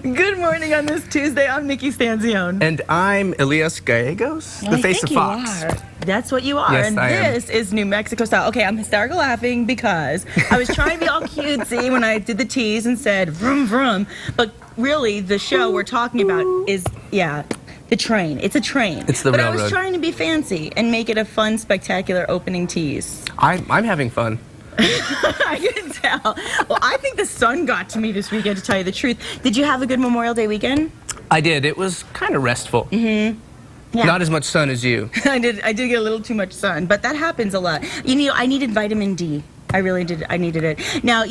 Good morning on this Tuesday. I'm Nikki Stanzione. And I'm Elias Gallegos, the face of Fox. That's what you are. Yes, and this is New Mexico style. Okay, I'm hysterical laughing because I was trying to be all cutesy when I did the tease and said vroom vroom. But really, the show we're talking about is, the train. It's a train. It's the railroad. But I was trying to be fancy and make it a fun, spectacular opening tease. I'm having fun. I can tell. Well, I think the sun got to me this weekend, to tell you the truth. Did you have a good Memorial Day weekend? I did. It was kind of restful. Mm-hmm. Yeah. Not as much sun as you. I did get a little too much sun, but that happens a lot. You know, I needed vitamin D. I really did. I needed it. Now,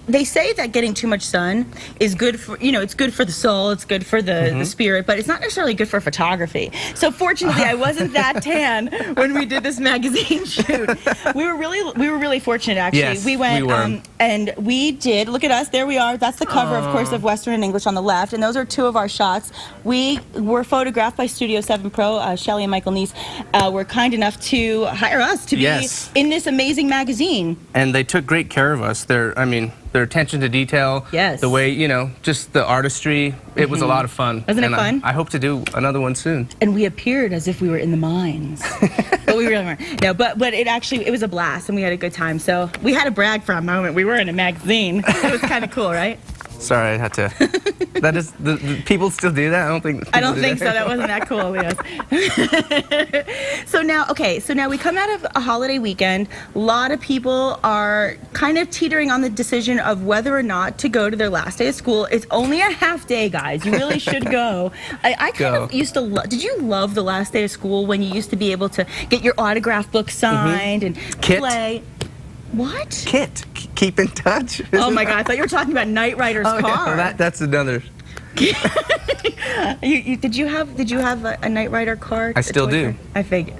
they say that getting too much sun is good for, it's good for the soul, it's good for the spirit, but it's not necessarily good for photography. So fortunately, I wasn't that tan when we did this magazine shoot. We were really fortunate, actually. Yes, we went we were. And we did, look at us, there we are. That's the cover, of course, of Western and English on the left, and those are two of our shots. We were photographed by Studio 7 Pro. Shelly and Michael Neese were kind enough to hire us to be in this amazing magazine. And they took great care of us. Their attention to detail, the way, just the artistry, it was a lot of fun. Wasn't it fun? I hope to do another one soon. And we appeared as if we were in the mines, but we really weren't. No, but it was a blast, and we had a good time. So we had to brag for a moment. We were in a magazine. It was kind of cool, right? Sorry, I had to. That is, the people still do that? I don't think so. That wasn't that cool, Elias. So now we come out of a holiday weekend. A lot of people are kind of teetering on the decision of whether or not to go to their last day of school. It's only a half day, guys. You really should go. I kind of used to did you love the last day of school when you used to be able to get your autograph book signed and play? What? Kit. Keep in touch. Oh my God, I thought you were talking about Knight Rider's car. Well, that's another. Did you have a Knight Rider car? I still do. I figured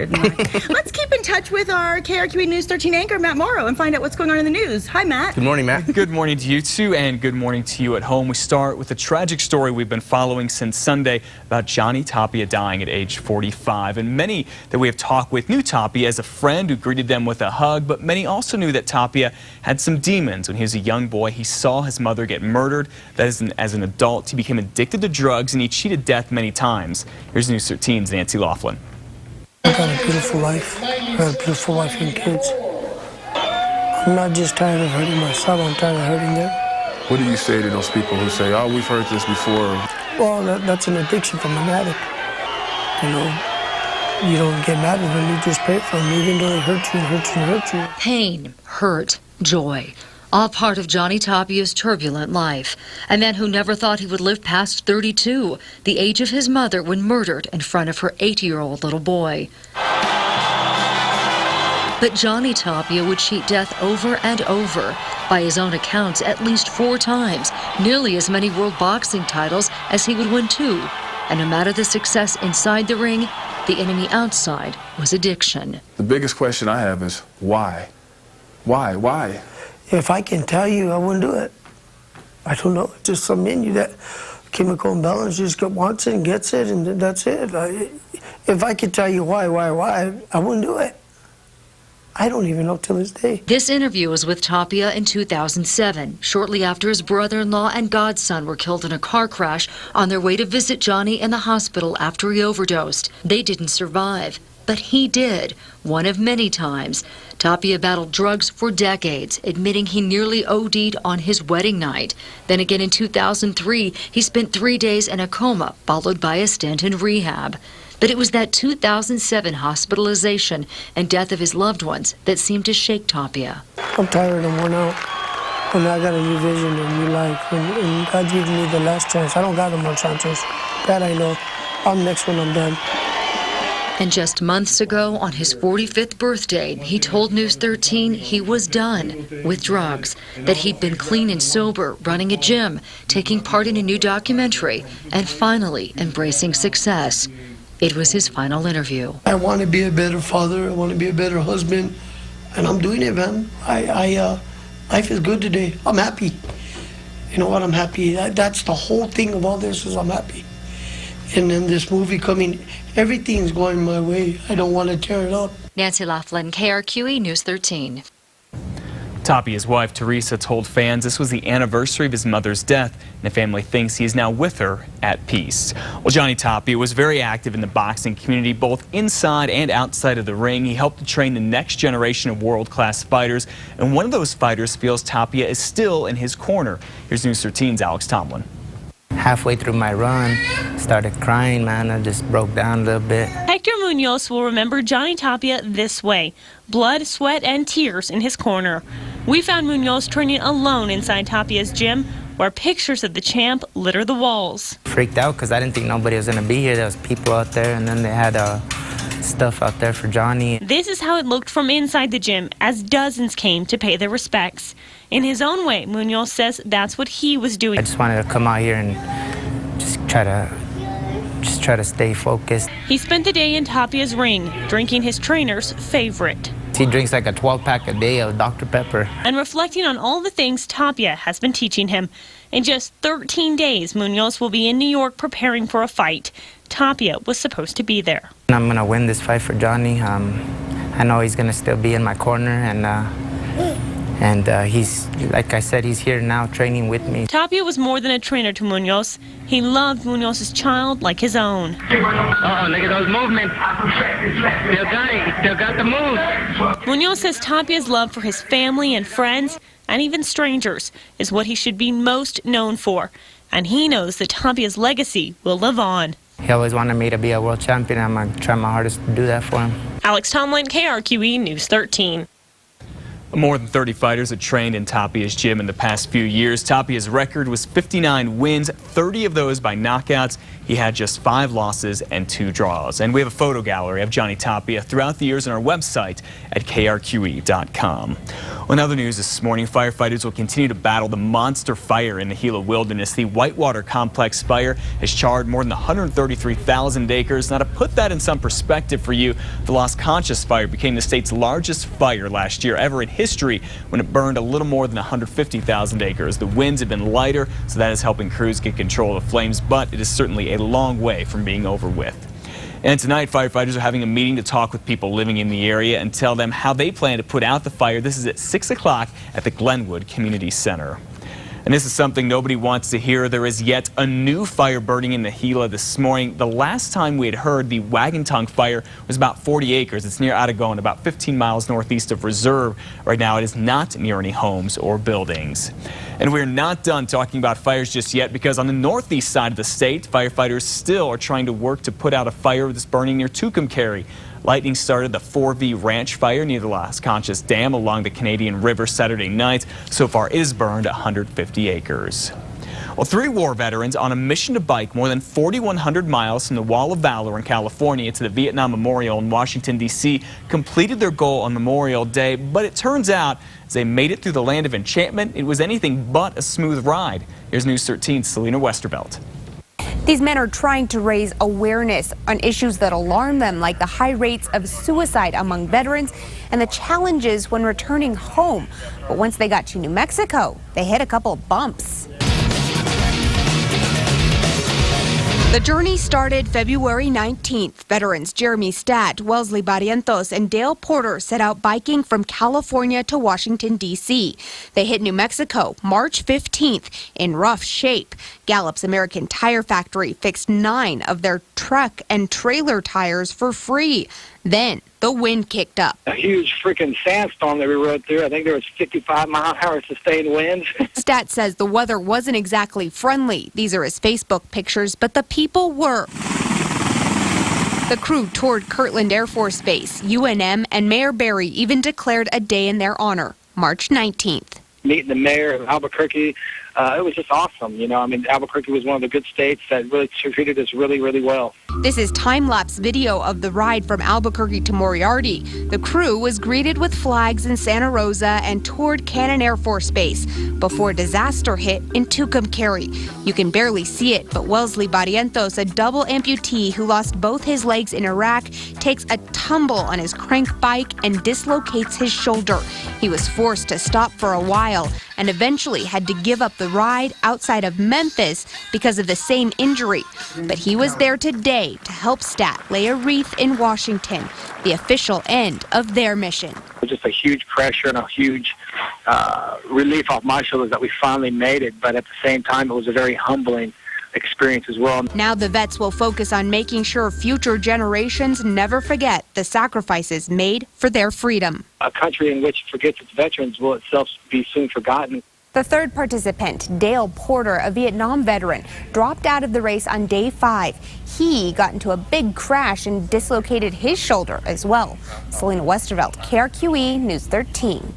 it might. Let's keep in touch with our KRQE News 13 anchor, Matt Mauro, and find out what's going on in the news. Hi, Matt. Good morning, Matt. Good morning to you, too, and good morning to you at home. We start with a tragic story we've been following since Sunday about Johnny Tapia dying at age 45. And many that we have talked with knew Tapia as a friend who greeted them with a hug, but many also knew that Tapia had some demons. When he was a young boy, he saw his mother get murdered. That is, as an adult, he became addicted to drugs, and he cheated death many times. Here's News 13's Nancy Laughlin. I got a beautiful life. I got a beautiful wife and kids. I'm not just tired of hurting myself, I'm tired of hurting them. What do you say to those people who say, oh, we've heard this before? Well, that's an addiction from an addict. You don't get mad at them, you just pray for them, even though they hurt you and hurt you and hurt you. Pain, hurt, joy. All part of Johnny Tapia's turbulent life. A man who never thought he would live past 32, the age of his mother when murdered in front of her 8-year-old little boy. But Johnny Tapia would cheat death over and over. By his own accounts, at least 4 times, nearly as many world boxing titles as he would win 2. And no matter the success inside the ring, the enemy outside was addiction. The biggest question I have is, why? Why? If I can tell you, I wouldn't do it. I don't know. It's just some in you that chemical imbalance just wants it and gets it, and that's it. If I could tell you why, I wouldn't do it. I don't even know till this day. This interview was with Tapia in 2007, shortly after his brother-in-law and godson were killed in a car crash on their way to visit Johnny in the hospital after he overdosed. They didn't survive. But he did, one of many times. Tapia battled drugs for decades, admitting he nearly OD'd on his wedding night. Then again in 2003, he spent 3 days in a coma, followed by a stint in rehab. But it was that 2007 hospitalization and death of his loved ones that seemed to shake Tapia. I'm tired and worn out. And I got a new vision, a new life. And God gave me the last chance. I don't got no more chances. That I know. I'm next when I'm done. And just months ago, on his 45th birthday, he told News 13 he was done with drugs, that he'd been clean and sober, running a gym, taking part in a new documentary, and finally embracing success. It was his final interview. I want to be a better father, I want to be a better husband, and I'm doing it, man. Life is good today. I'm happy. You know what, I'm happy. That's the whole thing of all this, is I'm happy. And then this movie coming, everything's going my way. I don't want to tear it up. Nancy Laughlin, KRQE News 13. Tapia's wife, Teresa, told fans this was the anniversary of his mother's death, and the family thinks he is now with her at peace. Well, Johnny Tapia was very active in the boxing community, both inside and outside of the ring. He helped to train the next generation of world-class fighters, and one of those fighters feels Tapia is still in his corner. Here's News 13's Alex Tomlin. Halfway through my run, started crying, man. I just broke down a little bit. Hector Munoz will remember Johnny Tapia this way: blood, sweat, and tears in his corner. We found Munoz training alone inside Tapia's gym, where pictures of the champ litter the walls. Freaked out because I didn't think nobody was going to be here. There was people out there, and then they had stuff out there for Johnny. This is how it looked from inside the gym as dozens came to pay their respects. In his own way, Munoz says that's what he was doing. I just wanted to come out here and just try to stay focused. He spent the day in Tapia's ring, drinking his trainer's favorite. He drinks like a 12-pack a day of Dr. Pepper. And reflecting on all the things Tapia has been teaching him. In just 13 days, Munoz will be in New York preparing for a fight. Tapia was supposed to be there. I'm going to win this fight for Johnny. I know he's going to still be in my corner, and he's, like I said, he's here now training with me. Tapia was more than a trainer to Munoz. He loved Munoz's child like his own. Oh, look at those movements. Still got it. Still got the move. Munoz says Tapia's love for his family and friends, and even strangers, is what he should be most known for. And he knows that Tapia's legacy will live on. He always wanted me to be a world champion. I'm going to try my hardest to do that for him. Alex Tomlin, KRQE News 13. More than 30 fighters have trained in Tapia's gym in the past few years. Tapia's record was 59 wins, 30 of those by knockouts. He had just 5 losses and 2 draws. And we have a photo gallery of Johnny Tapia throughout the years on our website at krqe.com. Well, in other news this morning, firefighters will continue to battle the monster fire in the Gila wilderness. The Whitewater Complex fire has charred more than 133,000 acres. Now, to put that in some perspective for you, the Las Conchas fire became the state's largest fire last year ever in history when it burned a little more than 150,000 acres. The winds have been lighter, so that is helping crews get control of the flames, but it is certainly a long way from being over with. And tonight, firefighters are having a meeting to talk with people living in the area and tell them how they plan to put out the fire. This is at 6 o'clock at the Glenwood Community Center. And this is something nobody wants to hear. There is yet a new fire burning in the Gila this morning. The last time we had heard the Wagon Tongue fire was about 40 acres. It's near Atagon, about 15 miles northeast of Reserve. Right now, it is not near any homes or buildings. And we're not done talking about fires just yet, because on the northeast side of the state, firefighters still are trying to work to put out a fire that's burning near Tucumcari. Lightning started the 4V Ranch fire near the Las Conchas Dam along the Canadian River Saturday night. So far, it has burned 150 acres. Well, 3 war veterans on a mission to bike more than 4,100 miles from the Wall of Valor in California to the Vietnam Memorial in Washington, D.C. completed their goal on Memorial Day, but it turns out as they made it through the land of enchantment, it was anything but a smooth ride. Here's News 13's Selena Westervelt. These men are trying to raise awareness on issues that alarm them, like the high rates of suicide among veterans and the challenges when returning home. But once they got to New Mexico, they hit a couple of bumps. The journey started February 19th. Veterans Jeremy Statt, Wellesley Barrientos, and Dale Porter set out biking from California to Washington, D.C. They hit New Mexico March 15th in rough shape. Gallup's American Tire Factory fixed 9 of their truck and trailer tires for free. Then the wind kicked up. A huge freaking sandstorm that we rode through. I think there was 55-mile-an-hour sustained winds. Stat says the weather wasn't exactly friendly. These are his Facebook pictures, but the people were. The crew toured Kirtland Air Force Base. UNM and Mayor Berry even declared a day in their honor, March 19th. Meeting the mayor of Albuquerque, it was just awesome. You know, I mean, Albuquerque was one of the good states that really treated us really, really well. This is time-lapse video of the ride from Albuquerque to Moriarty. The crew was greeted with flags in Santa Rosa and toured Cannon Air Force Base before disaster hit in Tucumcari. You can barely see it, but Wellesley Barrientos, a double amputee who lost both his legs in Iraq, takes a tumble on his crank bike and dislocates his shoulder. He was forced to stop for a while. and eventually had to give up the ride outside of Memphis because of the same injury. But he was there today to help Stat lay a wreath in Washington, the official end of their mission. It was just a huge pressure and a huge relief off my shoulders that we finally made it, but at the same time it was a very humbling experience as well. Now the vets will focus on making sure future generations never forget the sacrifices made for their freedom. A country in which forgets its veterans will itself be soon forgotten. The third participant, Dale Porter, a Vietnam veteran, dropped out of the race on day 5. He got into a big crash and dislocated his shoulder as well. Selena Westervelt, KRQE News 13.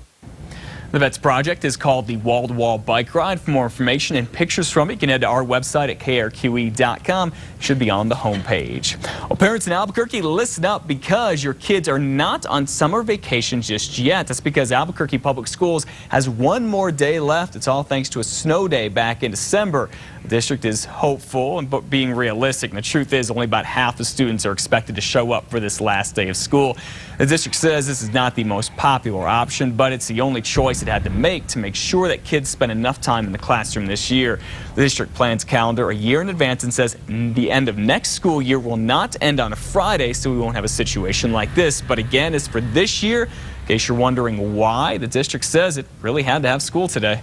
The Vets Project is called the Wall-to-Wall Bike Ride. For more information and pictures from it, you can head to our website at krqe.com. It should be on the homepage. Well, parents in Albuquerque, listen up because your kids are not on summer vacation just yet. That's because Albuquerque Public Schools has one more day left. It's all thanks to a snow day back in December. The district is hopeful and being realistic. And the truth is only about half the students are expected to show up for this last day of school. The district says this is not the most popular option, but it's the only choice it had to make sure that kids spend enough time in the classroom this year. The district plans calendar a year in advance and says the end of next school year will not end on a Friday, so we won't have a situation like this. But again, as for this year, in case you're wondering why, the district says it really had to have school today.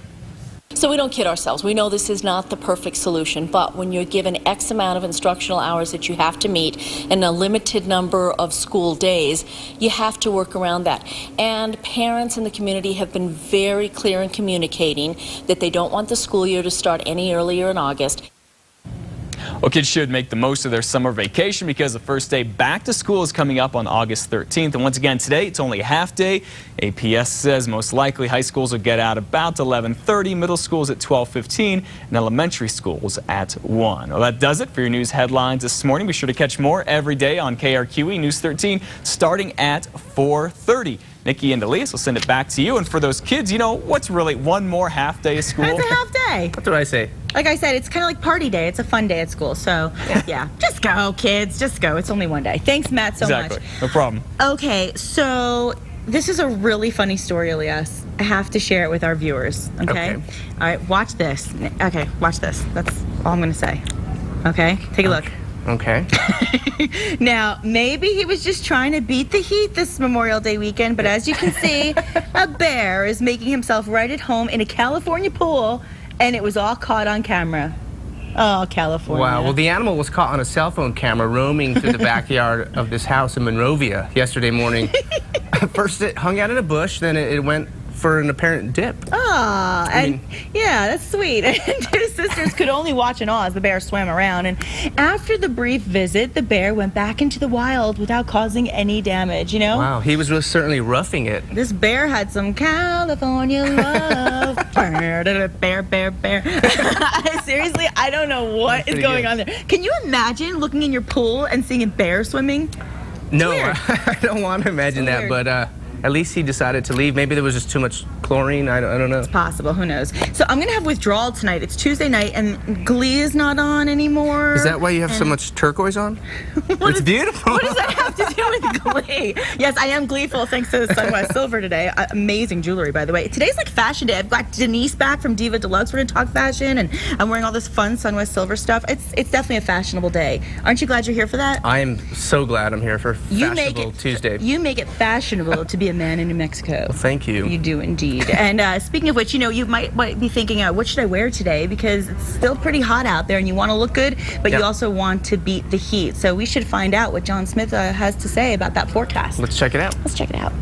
So we don't kid ourselves. We know this is not the perfect solution, but when you're given X amount of instructional hours that you have to meet and a limited number of school days, you have to work around that. And parents in the community have been very clear in communicating that they don't want the school year to start any earlier in August. Well, kids should make the most of their summer vacation because the first day back to school is coming up on August 13th. And once again, today it's only a half day. APS says most likely high schools will get out about 11:30, middle schools at 12:15, and elementary schools at 1. Well, that does it for your news headlines this morning. Be sure to catch more every day on KRQE News 13 starting at 4:30. Nikki and Elias will send it back to you. And for those kids, you know, what's really one more half day of school? It's a half day. What did I say? Like I said, it's kind of like party day. It's a fun day at school. So, yeah, just go, kids. Just go. It's only one day. Thanks, Matt, so much. Exactly. No problem. Okay, so this is a really funny story, Elias. I have to share it with our viewers, okay? All right, watch this. Okay, watch this. That's all I'm going to say. Okay? Take a look. Okay. Now, maybe he was just trying to beat the heat this Memorial Day weekend, but as you can see, a bear is making himself right at home in a California pool, and it was all caught on camera. Oh, California. Wow. Well, the animal was caught on a cell phone camera roaming through the backyard of this house in Monrovia yesterday morning. First, it hung out in a bush, then it went for an apparent dip. Ah, and yeah, that's sweet. And his sisters could only watch in awe as the bear swam around. And after the brief visit, the bear went back into the wild without causing any damage, you know? Wow, he was certainly roughing it. This bear had some California love. Bear. Seriously, I don't know what is going on there. Can you imagine looking in your pool and seeing a bear swimming? No, I don't want to imagine that, but at least he decided to leave. Maybe there was just too much chlorine. I don't know. It's possible. Who knows? So I'm going to have withdrawal tonight. It's Tuesday night, and Glee is not on anymore. Is that why you have so much turquoise on? It's beautiful. What does that have to do with Glee? Yes, I am gleeful thanks to Sunwest Silver today. Amazing jewelry, by the way. Today's like fashion day. I've got Denise back from Diva Deluxe. We're going to talk fashion, and I'm wearing all this fun Sunwest Silver stuff. It's definitely a fashionable day. Aren't you glad you're here for that? I am so glad I'm here for Fashionable Tuesday. You make it fashionable to be a man in New Mexico. Well, thank you. You do indeed. And speaking of which, you know, you might be thinking, what should I wear today? Because it's still pretty hot out there and you want to look good, but you also want to beat the heat. So we should find out what John Smith has to say about that forecast. Let's check it out. Let's check it out.